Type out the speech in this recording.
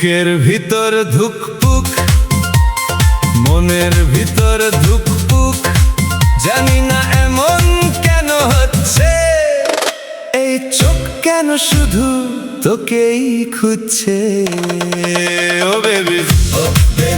বুকের ভিতর ধুকপুক, মনের ভিতর ধুকপুক, জানি না এমন কেন হচ্ছে। এই চোখ কেন শুধু তোকেই খুঁজছে। ও বেবি, ও বেবি।